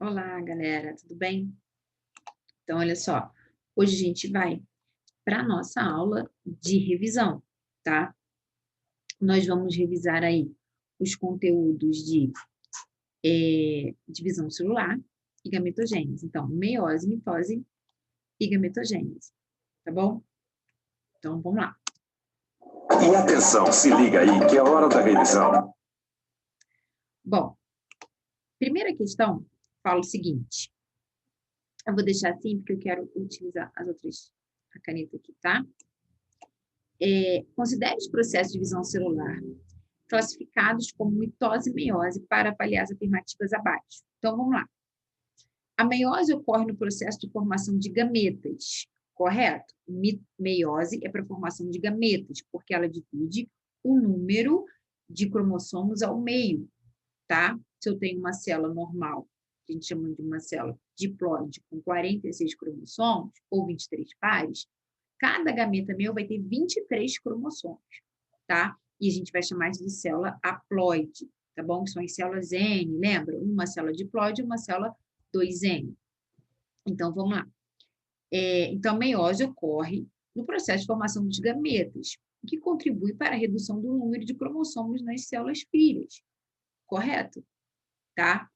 Olá, galera, tudo bem? Então, olha só, hoje a gente vai para a nossa aula de revisão, tá? Nós vamos revisar aí os conteúdos de divisão celular e gametogênese. Então, meiose, mitose e gametogênese, tá bom? Então, vamos lá. E atenção, se liga aí, que é hora da revisão. Bom, primeira questão fala o seguinte. Eu vou deixar assim, porque eu quero utilizar a caneta aqui, tá? Considere os processos de divisão celular classificados como mitose e meiose para avaliar as afirmativas abaixo. Então, vamos lá. A meiose ocorre no processo de formação de gametas, correto? Meiose é para a formação de gametas, porque ela divide o número de cromossomos ao meio, tá? Se eu tenho uma célula normal, que a gente chama de uma célula diploide com 46 cromossomos, ou 23 pares, cada gameta meu vai ter 23 cromossomos, tá? E a gente vai chamar isso de célula haploide, tá bom? Que são as células N, lembra? Uma célula diploide e uma célula 2N. Então, vamos lá. Então, a meiose ocorre no processo de formação dos gametas, o que contribui para a redução do número de cromossomos nas células filhas, correto? Tá?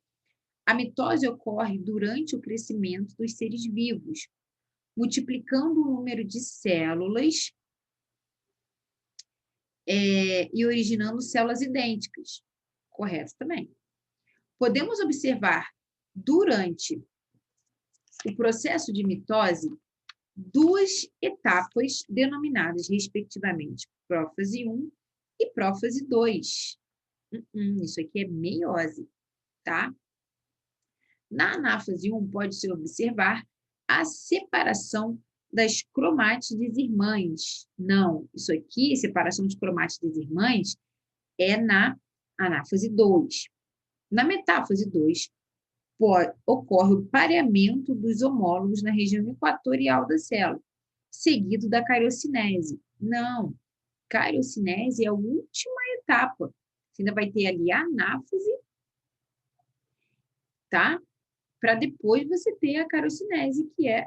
A mitose ocorre durante o crescimento dos seres vivos, multiplicando o número de células e originando células idênticas. Correto também. Podemos observar durante o processo de mitose duas etapas denominadas, respectivamente, prófase 1 e prófase 2. Isso aqui é meiose, tá? Na anáfase 1, pode-se observar a separação das cromátides irmãs. Não, isso aqui, separação de cromátides irmãs, é na anáfase 2. Na metáfase 2, ocorre o pareamento dos homólogos na região equatorial da célula, seguido da cariocinese. Não, cariocinese é a última etapa. Você ainda vai ter ali a anáfase, tá? Para depois você ter a cariocinese, que é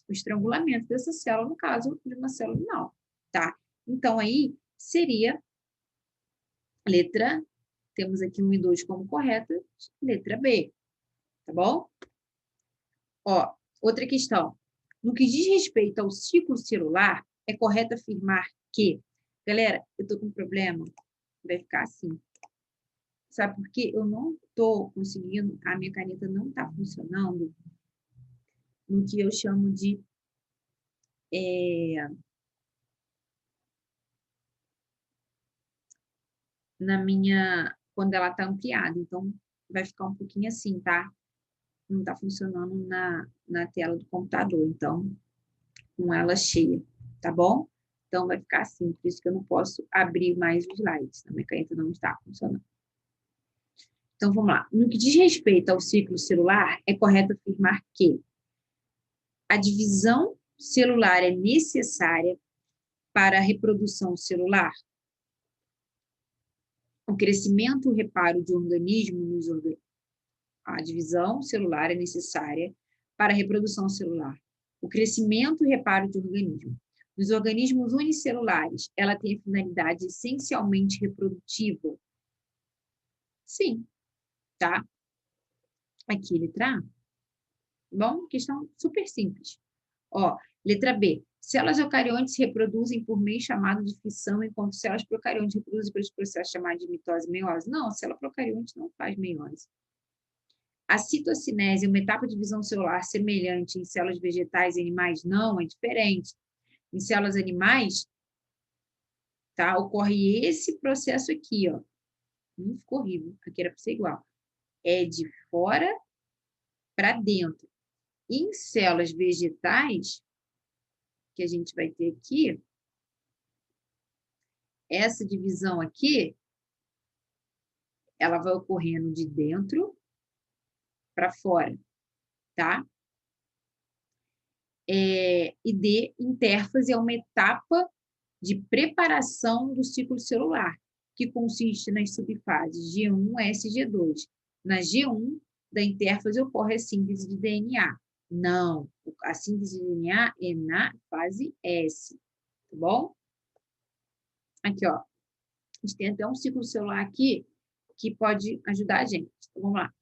o estrangulamento dessa célula, no caso de uma célula luminal, tá? Então, aí seria letra, temos aqui 1 e 2 como corretas, letra B, tá bom? Ó, outra questão. No que diz respeito ao ciclo celular, é correto afirmar que... Galera, eu tô com um problema, vai ficar assim. Sabe por quê? Eu não tô conseguindo, a minha caneta não tá funcionando no que eu chamo de quando ela tá ampliada. Então, vai ficar um pouquinho assim, tá? Não tá funcionando na tela do computador. Então, com ela cheia, tá bom? Então, vai ficar assim, por isso que eu não posso abrir mais os slides. A minha caneta não está funcionando. Então, vamos lá. No que diz respeito ao ciclo celular, é correto afirmar que a divisão celular é necessária para a reprodução celular. O crescimento e o reparo de organismos A divisão celular é necessária para a reprodução celular. O crescimento e reparo de organismos. Nos organismos unicelulares, ela tem a finalidade essencialmente reprodutiva? Sim, tá? Aqui, letra A. Bom, questão super simples. Ó, letra B. Células eucariontes se reproduzem por meio chamado de fissão, enquanto células procariontes reproduzem pelos processos chamados de mitose e meiose. Não, a célula procarionte não faz meiose. A citocinese é uma etapa de divisão celular semelhante em células vegetais e animais? Não, é diferente. Em células animais, tá, ocorre esse processo aqui, ó. Ficou horrível, aqui era para ser igual. É de fora para dentro. Em células vegetais, que a gente vai ter aqui, essa divisão aqui, ela vai ocorrendo de dentro para fora, tá? E D, intérfase, é uma etapa de preparação do ciclo celular, que consiste nas subfases G1 a SG2. Na G1, da intérfase ocorre a síntese de DNA. Não, a síntese de DNA é na fase S, tá bom? Aqui, ó, a gente tem até um ciclo celular aqui que pode ajudar a gente. Então, vamos lá.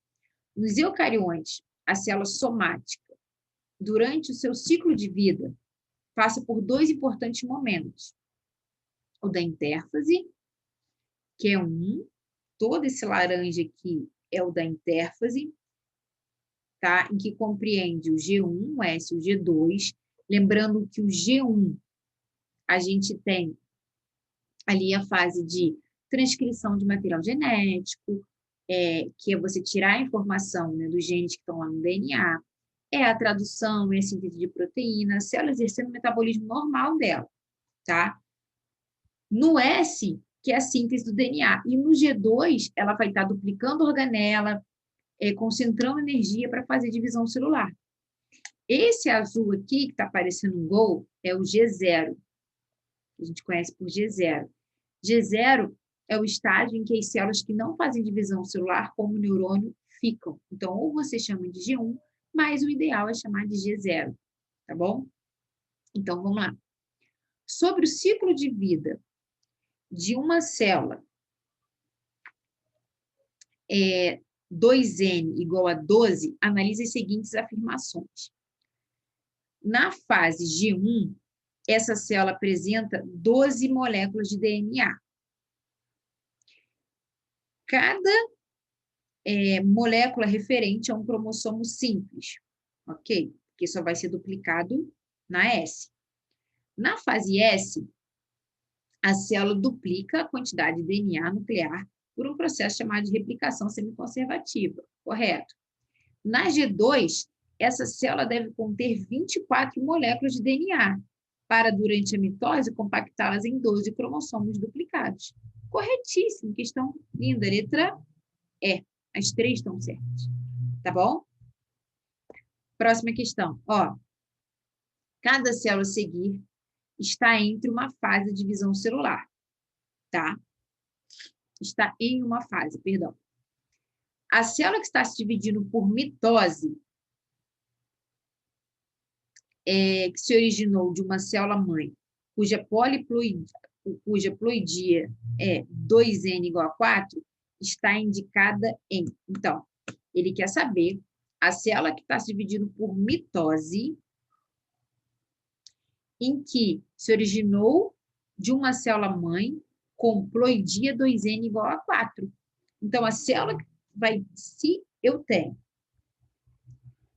Nos eucariontes, a célula somática, durante o seu ciclo de vida, passa por dois importantes momentos. O da intérfase, que é todo esse laranja aqui é o da intérfase, tá? Em que compreende o G1, o S e o G2. Lembrando que o G1, a gente tem ali a fase de transcrição de material genético, que é você tirar a informação, né, dos genes que estão lá no DNA, é a tradução, é a síntese de proteína, a célula exercendo o metabolismo normal dela, tá? No S, que é a síntese do DNA, e no G2, ela vai estar duplicando a organela, concentrando energia para fazer divisão celular. Esse azul aqui, que está aparecendo um gol, é o G0, que a gente conhece por G0. G0 é o estágio em que as células que não fazem divisão celular, como o neurônio, ficam. Então, ou você chama de G1, mas o ideal é chamar de G0, tá bom? Então, vamos lá. Sobre o ciclo de vida de uma célula 2N igual a 12, analise as seguintes afirmações. Na fase G1, essa célula apresenta 12 moléculas de DNA. Cada molécula referente a um cromossomo simples, ok? Porque só vai ser duplicado na S. Na fase S, a célula duplica a quantidade de DNA nuclear por um processo chamado de replicação semiconservativa, correto? Na G2, essa célula deve conter 24 moléculas de DNA, para, durante a mitose, compactá-las em 12 cromossomos duplicados. Corretíssimo, questão linda, letra E. As três estão certas, tá bom? Próxima questão, ó. Cada célula a seguir está entre uma fase de divisão celular, tá? Está em uma fase, perdão. A célula que está se dividindo por mitose, que se originou de uma célula-mãe, cuja ploidia é 2N igual a 4, está indicada em... Então, ele quer saber a célula que está se dividindo por mitose, em que se originou de uma célula-mãe com ploidia 2N igual a 4. Então, a célula vai... Se eu tenho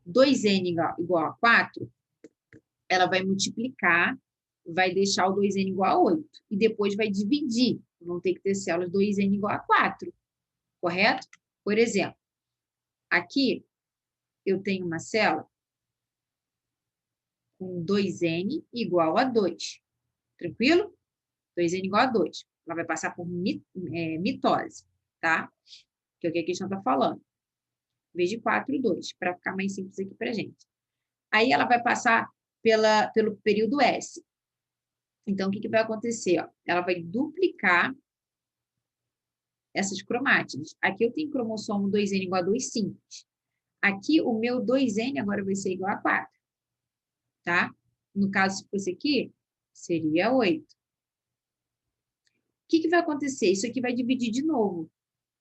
2N igual a 4, ela vai multiplicar, vai deixar o 2N igual a 8. E depois vai dividir. Vão ter que ter células 2N igual a 4. Correto? Por exemplo, aqui eu tenho uma célula com 2N igual a 2. Tranquilo? 2N igual a 2. Ela vai passar por mitose, tá? Que é o que a questão está falando. Em vez de 4 e 2, para ficar mais simples aqui para a gente. Aí ela vai passar pelo período S. Então, o que vai acontecer? Ó? Ela vai duplicar essas cromátides. Aqui eu tenho cromossomo 2N igual a 2 simples. Aqui, o meu 2N agora vai ser igual a 4. Tá? No caso, se fosse aqui, seria 8. O que vai acontecer? Isso aqui vai dividir de novo.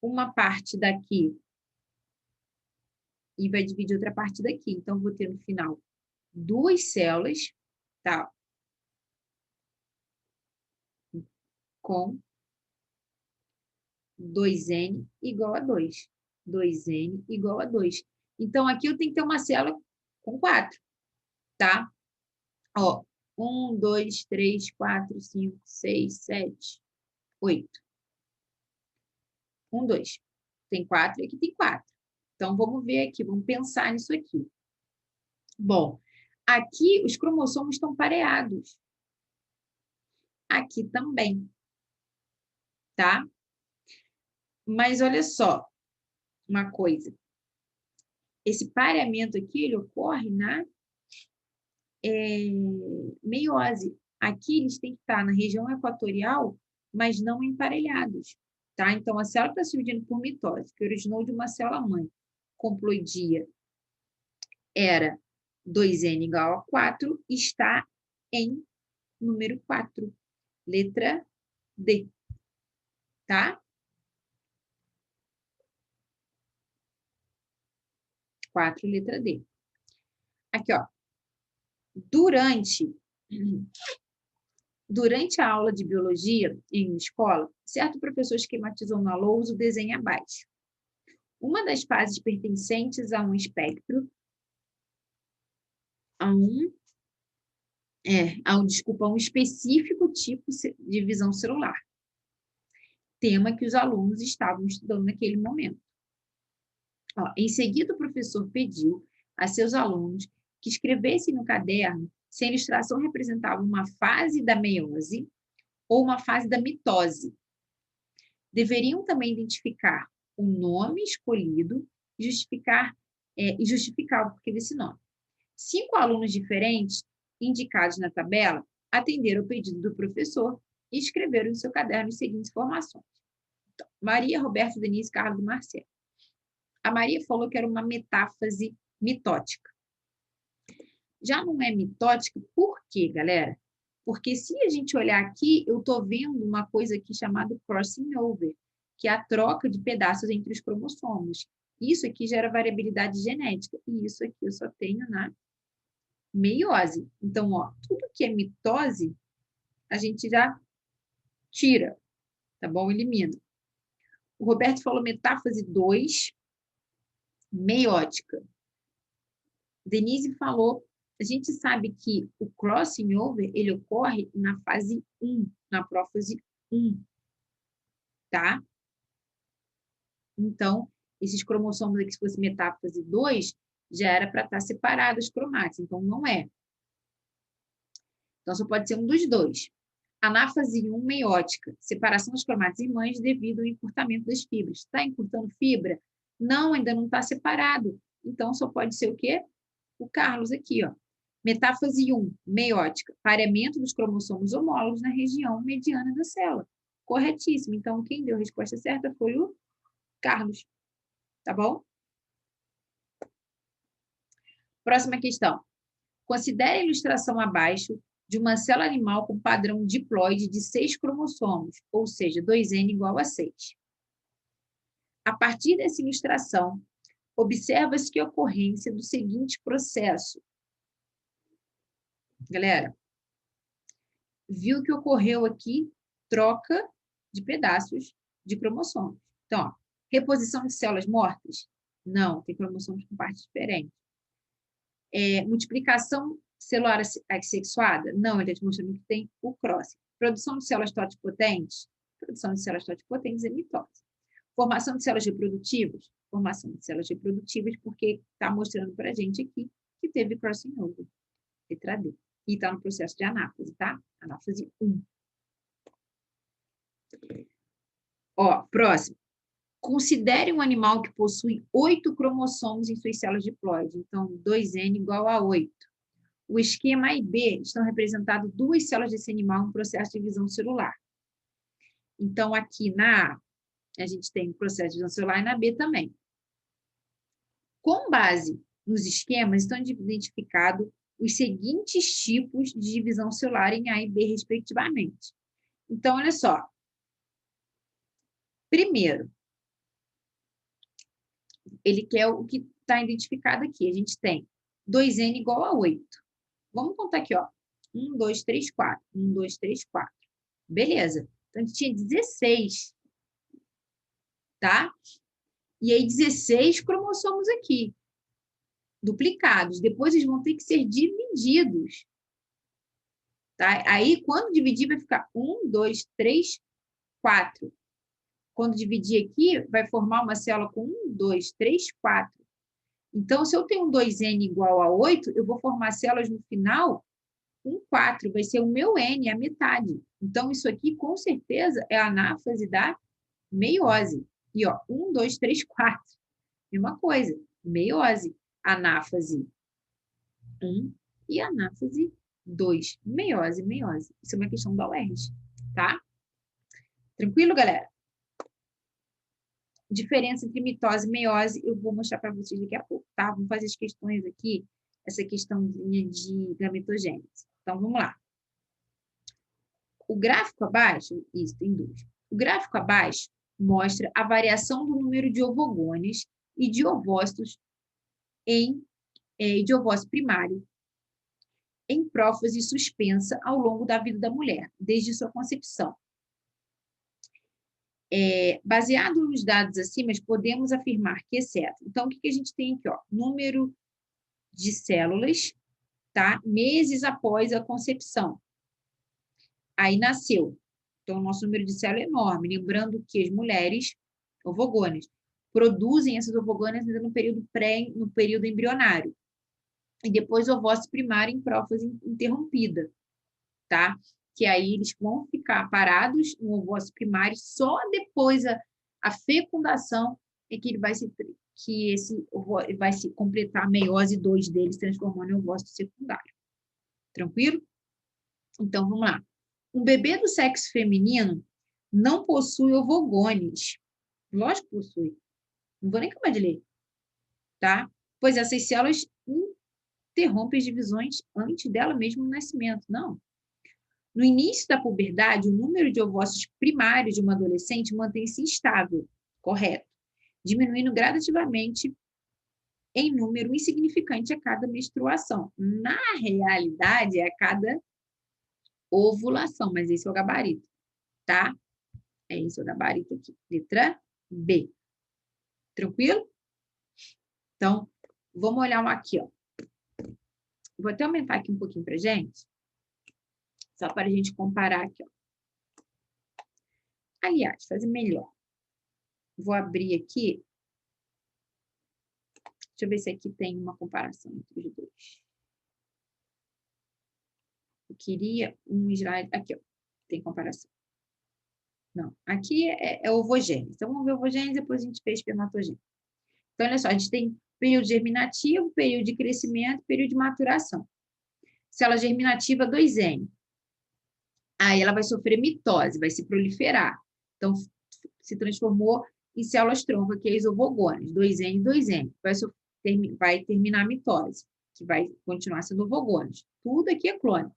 Uma parte daqui e vai dividir outra parte daqui. Então, vou ter no final 2 células, tá? Com 2N igual a 2. 2N igual a 2. Então, aqui eu tenho que ter uma célula com 4, tá? Ó, 1, 2, 3, 4, 5, 6, 7, 8. 1, 2. Tem 4 e aqui tem 4. Então, vamos ver aqui, vamos pensar nisso aqui. Bom, aqui os cromossomos estão pareados. Aqui também, tá? Mas olha só uma coisa. Esse pareamento aqui, ele ocorre na meiose. Aqui eles têm que estar na região equatorial, mas não emparelhados, tá? Então, a célula está se dividindo por mitose, que originou de uma célula-mãe, comploidia era 2N igual a 4, está em número 4, letra D, tá? 4, letra D. Aqui, ó. Durante a aula de biologia em escola, certo professor esquematizou na lousa o desenho abaixo. Uma das fases pertencentes a um espectro, a um específico tipo de visão celular. Tema que os alunos estavam estudando naquele momento. Ó, em seguida, o professor pediu a seus alunos que escrevessem no caderno se a ilustração representava uma fase da meiose ou uma fase da mitose. Deveriam também identificar o nome escolhido e justificar o porquê desse nome. 5 alunos diferentes, indicados na tabela, atenderam ao pedido do professor e escreveram em seu caderno as seguintes informações. Então, Maria, Roberto, Denise, Carlos e Marcelo. A Maria falou que era uma metáfase mitótica. Já não é mitótica, por quê, galera? Porque se a gente olhar aqui, eu estou vendo uma coisa aqui chamada crossing over, que é a troca de pedaços entre os cromossomos. Isso aqui gera variabilidade genética, e isso aqui eu só tenho na meiose. Então, ó, tudo que é mitose, a gente já tira, tá bom? Elimina. O Roberto falou metáfase 2, meiótica. Denise falou, a gente sabe que o crossing over, ele ocorre na fase 1, na prófase 1, tá? Então, esses cromossomos aqui, se fosse metáfase 2, já era para estar separados os cromátidos, então não é. Então, só pode ser um dos dois. Anáfase 1, meiótica, separação dos cromátidos irmãs devido ao encurtamento das fibras. Está encurtando fibra? Não, ainda não está separado. Então, só pode ser o quê? O Carlos aqui, ó. Metáfase 1, meiótica, pareamento dos cromossomos homólogos na região mediana da célula. Corretíssimo. Então, quem deu a resposta certa foi o Carlos. Tá bom? Próxima questão. Considere a ilustração abaixo de uma célula animal com padrão diploide de 6 cromossomos, ou seja, 2N igual a 6. A partir dessa ilustração, observa-se que a ocorrência do seguinte processo. Galera, viu que ocorreu aqui troca de pedaços de cromossomos. Então, ó, reposição de células mortas? Não, tem cromossomos com partes diferentes. Multiplicação celular assexuada? Não, ele está mostrando que tem o cross. Produção de células totipotentes? Produção de células totipotentes é mitose. Formação de células reprodutivas? Formação de células reprodutivas, porque está mostrando para a gente aqui que teve crossing over. Letra D. E está no processo de anáfase, tá? Anáfase 1. Ó, próximo. Considere um animal que possui 8 cromossomos em suas células diploides. Então, 2N igual a 8. O esquema A e B estão representadas 2 células desse animal em processo de divisão celular. Então, aqui na A, a gente tem o processo de divisão celular e na B também. Com base nos esquemas, estão identificados os seguintes tipos de divisão celular em A e B, respectivamente. Então, olha só. Primeiro, ele quer o que está identificado aqui. A gente tem 2N igual a 8. Vamos contar aqui, ó. 1, 2, 3, 4. 1, 2, 3, 4. Beleza. Então, a gente tinha 16. Tá? E aí, 16 cromossomos aqui. Duplicados. Depois, eles vão ter que ser divididos. Tá? Aí, quando dividir, vai ficar 1, 2, 3, 4. Quando dividir aqui, vai formar uma célula com 1, 2, 3, 4. Então, se eu tenho um 2N igual a 8, eu vou formar células no final com 4. Vai ser o meu N, a metade. Então, isso aqui, com certeza, é a anáfase da meiose. E, ó, 1, 2, 3, 4. Mesma coisa. Meiose. Anáfase 1 e anáfase 2. Meiose, meiose. Isso é uma questão da UERJ, tá? Tranquilo, galera? diferença entre mitose e meiose, eu vou mostrar para vocês daqui a pouco, tá? Vamos fazer as questões aqui, essa questãozinha de gametogênese. Então, vamos lá. O gráfico abaixo, isso, tem dois. O gráfico abaixo mostra a variação do número de ovogônios e de ovócitos de ovócito primário em prófase suspensa ao longo da vida da mulher, desde sua concepção. Baseado nos dados acima, podemos afirmar que, exceto... Então, o que a gente tem aqui? Ó? Número de células, tá? Meses após a concepção. Aí nasceu. Então, o nosso número de células é enorme. Lembrando que as mulheres, ovogônias, produzem essas ovogônias ainda no período embrionário. E depois o ovócito primário em prófase interrompida, tá? Que aí eles vão ficar parados no ovócito primário, só depois a fecundação é que ele vai se completar a meiose 2 deles, transformando em ovócito secundário. Tranquilo? Então, vamos lá. Um bebê do sexo feminino não possui ovogônios. Lógico que possui. Não vou nem acabar de ler. Tá? Pois essas células interrompem as divisões antes dela mesmo no nascimento. Não. No início da puberdade, o número de ovócitos primários de uma adolescente mantém-se estável, correto, diminuindo gradativamente em número insignificante a cada menstruação. Na realidade, é a cada ovulação, mas esse é o gabarito, tá? Esse é o gabarito aqui. Letra B. Tranquilo? Então, vamos olhar um aqui, ó. Vou até aumentar aqui um pouquinho pra gente, só para a gente comparar aqui, ó. Aliás, fazer melhor. Vou abrir aqui. Deixa eu ver se aqui tem uma comparação entre os dois. Eu queria um slide... Aqui, ó. Tem comparação. Não, aqui é ovogênese. Então, vamos ver ovogênese, depois a gente vê espermatogênese. Então, olha só, a gente tem período germinativo, período de crescimento, período de maturação. Célula germinativa 2N. Aí ela vai sofrer mitose, vai se proliferar. Então, se transformou em células tronco, que é isovogônios, 2N, 2N. Vai terminar a mitose, que vai continuar sendo ovogônios. Tudo aqui é clone,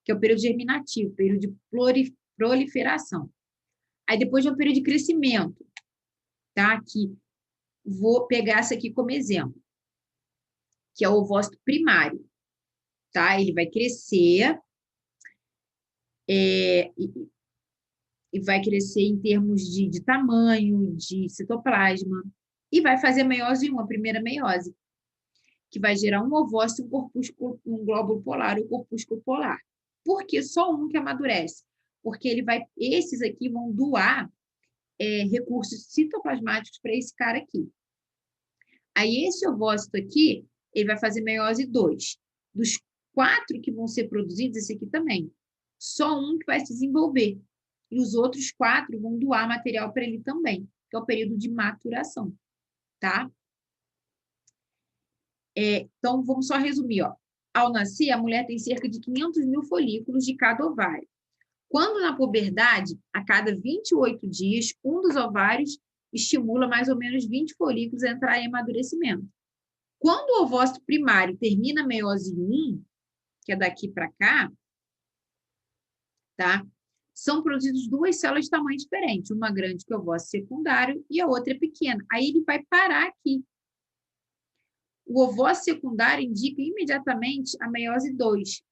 que é o período germinativo, período de proliferação. Aí depois vem o período de crescimento, tá? Que vou pegar essa aqui como exemplo, que é o ovócito primário, tá? Ele vai crescer e vai crescer em termos de tamanho, de citoplasma, e vai fazer meiose 1, a primeira meiose, que vai gerar um ovócito, um glóbulo polar ou corpúsculo polar. Por que só um que amadurece? Porque esses aqui vão doar recursos citoplasmáticos para esse cara aqui. Aí, esse ovócito aqui, ele vai fazer meiose 2. Dos 4 que vão ser produzidos, esse aqui também. Só um que vai se desenvolver. E os outros 4 vão doar material para ele também, que é o período de maturação, tá? Então, vamos só resumir, ó. Ao nascer, a mulher tem cerca de 500 mil folículos de cada ovário. Quando na puberdade, a cada 28 dias, um dos ovários estimula mais ou menos 20 folículos a entrar em amadurecimento. Quando o ovócito primário termina a meiose 1, que é daqui para cá, tá? São produzidas 2 células de tamanho diferente, uma grande que é o ovócito secundário e a outra é pequena. Aí ele vai parar aqui. O ovócito secundário indica imediatamente a meiose 2,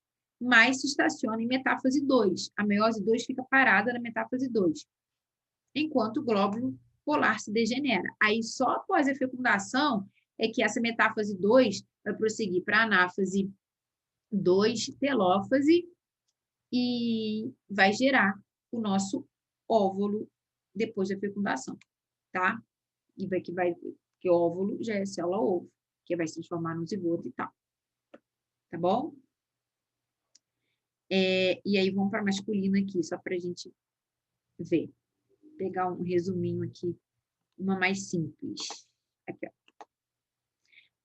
mas se estaciona em metáfase 2. A meiose 2 fica parada na metáfase 2, enquanto o glóbulo polar se degenera. Aí, só após a fecundação, é que essa metáfase 2 vai prosseguir para a anáfase 2, telófase, e vai gerar o nosso óvulo depois da fecundação, tá? E que o óvulo já é célula-ovo, que vai se transformar no zigoto e tal. Tá bom? E aí, vamos para a masculina aqui, só para a gente ver. Pegar um resuminho aqui, uma mais simples. Aqui, ó.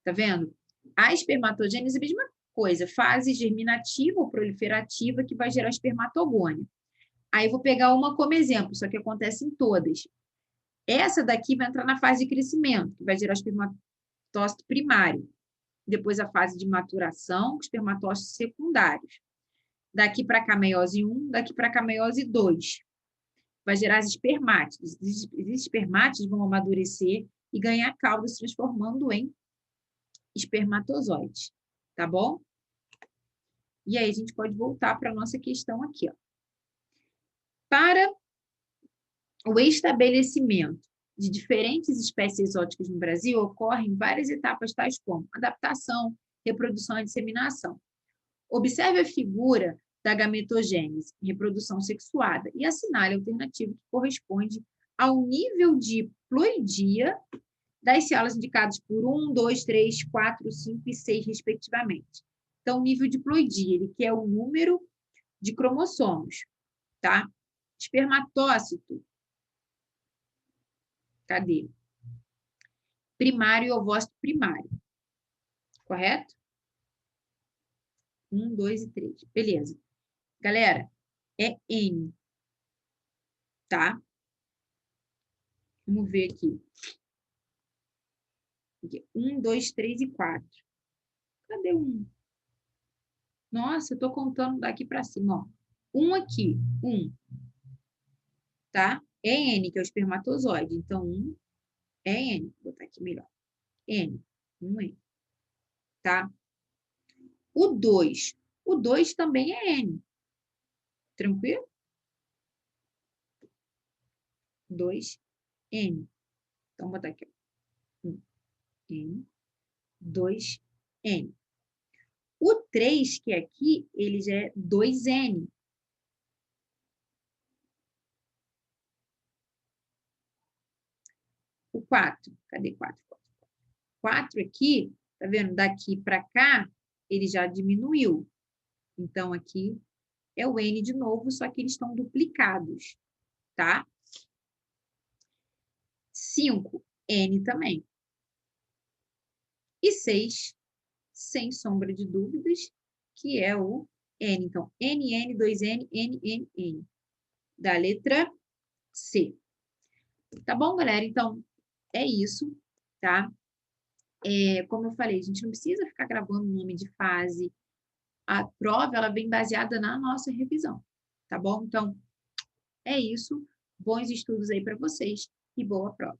Tá vendo? A espermatogênese é a mesma coisa, fase germinativa ou proliferativa que vai gerar espermatogônio. Aí, vou pegar uma como exemplo, só que acontece em todas. Essa daqui vai entrar na fase de crescimento, que vai gerar espermatócito primário. Depois a fase de maturação, espermatócitos secundários. Daqui para cá, meiose 1, daqui para cá, meiose 2. Vai gerar as espermátides. Esses espermátides vão amadurecer e ganhar cauda, se transformando em espermatozoides. Tá bom? E aí, a gente pode voltar para a nossa questão aqui. Ó. Para o estabelecimento de diferentes espécies exóticas no Brasil, ocorrem várias etapas, tais como adaptação, reprodução e disseminação. Observe a figura da gametogênese, reprodução sexuada, e assinale a alternativa que corresponde ao nível de ploidia das células indicadas por 1, 2, 3, 4, 5 e 6, respectivamente. Então, o nível de ploidia, ele quer o número de cromossomos, tá? Espermatócito. Cadê? Primário e ovócito primário. Correto? 1, 2 e 3. Beleza. Galera, é N. Tá? Vamos ver aqui. 1, 2, 3 e 4. Cadê 1? Nossa, eu tô contando daqui para cima, ó. 1 aqui, 1. Tá? É N, que é o espermatozoide. Então, 1 é N. Vou botar aqui melhor. N. 1 N. Tá? O 2. O 2 também é N. Tranquilo? 2, N. Então, vou botar aqui. 1, N. 2, N. O 3, que é aqui, ele já é 2N. O 4, cadê 4? 4 aqui, tá vendo? Daqui para cá, ele já diminuiu. Então, aqui é o N de novo, só que eles estão duplicados, tá? 5, N também. E 6, sem sombra de dúvidas, que é o N. Então, NN, 2N, NNN. Da letra C. Tá bom, galera? Então, é isso, tá? Como eu falei, a gente não precisa ficar gravando o nome de fase. A prova, ela vem baseada na nossa revisão, tá bom? Então, é isso. Bons estudos aí para vocês e boa prova.